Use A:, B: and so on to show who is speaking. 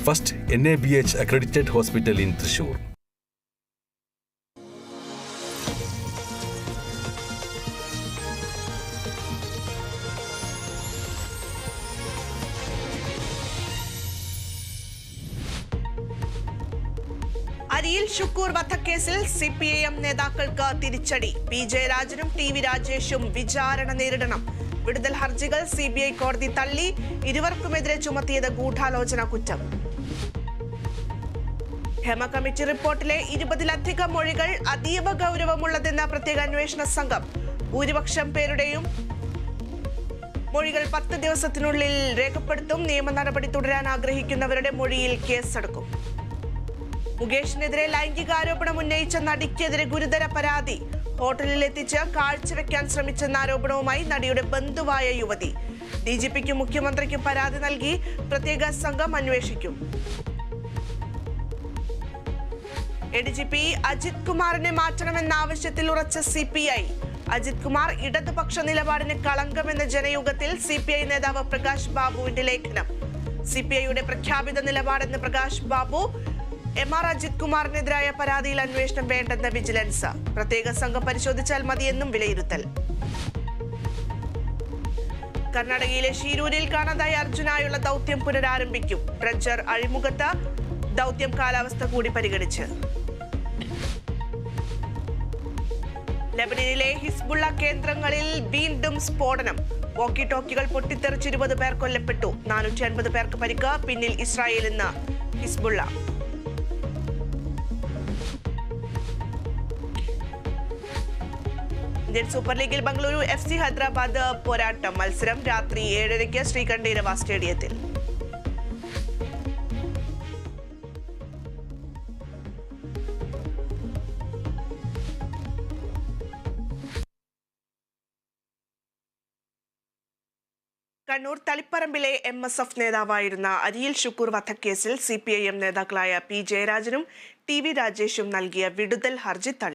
A: first NABH accredited hospital in Thrissur.
B: അരിയിൽ ഷുക്കൂർ വധക്കേസിൽ CPIM നേതാക്കൾക്ക് തിരിച്ചടി. P. ജയരാജനും TV രാജേഷും വിചാരണ നേരിടണം. വിടുതൽ ഹർജികൾ CBI കോടതി തള്ളി. ഇരുവർക്കുമെതിരെ ചുമത്തിയത് ഗൂഢാലോചന കുറ്റം. ഹേമ കമ്മിറ്റി റിപ്പോർട്ടിലെ 20-ലധികം മൊഴികൾ അതീവ ഗൗരവമുള്ളതെന്ന പ്രത്യേക അന്വേഷണ സംഘം. ഭൂരിപക്ഷം പേരുടെയും മൊഴികൾ 10 ദിവസത്തിനുള്ളിൽ രേഖപ്പെടുത്തും. നിയമ നടപടി തുടരാൻ ആഗ്രഹിക്കുന്നവരുടെ മൊഴിയിൽ കേസെടുക്കും. മുകേഷിനെതിരെ ലൈംഗികാരോപണം ഉന്നയിച്ച നടിക്കെതിരെ ഗുരുതര പരാതി. ഹോട്ടലിൽ എത്തിച്ച് കാഴ്ചവെക്കാൻ ശ്രമിച്ചെന്ന ആരോപണവുമായി നടിയുടെ ബന്ധുവായ യുവതി. DGPക്കും മുഖ്യമന്ത്രിക്കും പരാതി നൽകി. പ്രത്യേക സംഘം അന്വേഷിക്കും. ADGP അജിത് കുമാറിനെ മാറ്റണമെന്ന ആവശ്യത്തിൽ ഉറച്ച CPI. അജിത് കുമാർ ഇടതുപക്ഷ നിലപാടിന് കളങ്കമെന്ന ജനയുഗത്തിൽ CPI നേതാവ് പ്രകാശ് ബാബുവിന്റെ ലേഖനം. CPIയുടെ പ്രഖ്യാപിത നിലപാടെന്ന് പ്രകാശ് ബാബു. MR അജിത് കുമാറിനെതിരായ പരാതിയിൽ അന്വേഷണം വേണ്ടെന്ന് വിജിലൻസ്. പ്രത്യേക സംഘം പരിശോധിച്ചാൽ മതിയെന്നും വിലയിരുത്തൽ. കർണാടകയിലെ ഷീരൂരിൽ കാണാതായ അർജുനായുള്ള ദൗത്യം പുനരാരംഭിക്കും. ഡ്രഡ്ജർ അഴിമുഖത്ത്. ദൗത്യം കാലാവസ്ഥ കൂടി പരിഗണിച്ച്. ലെബനനിലെ ഹിസ്ബുള്ള കേന്ദ്രങ്ങളിൽ വീണ്ടും സ്ഫോടനം. വോക്കി ടോക്കികൾ പൊട്ടിത്തെറിച്ച് 20 പേർ കൊല്ലപ്പെട്ടു. 450 പേർക്ക് പരിക്ക്. പിന്നിൽ ഇസ്രായേലെന്ന് ഹിസ്ബുള്ള. ഇന്ത്യൻ സൂപ്പർ ലീഗിൽ ബംഗളൂരു FC ഹൈദരാബാദ് പോരാട്ടം. മത്സരം രാത്രി 7:30 ശ്രീകണ്ഠീരവ സ്റ്റേഡിയത്തിൽ. കണ്ണൂർ തളിപ്പറമ്പിലെ MSF നേതാവായിരുന്ന അരിയിൽ ഷുക്കൂർ വധക്കേസിൽ CPIM നേതാക്കളായ P. ജയരാജനും TV രാജേഷും നൽകിയ വിടുതൽ ഹർജി തള്ളി.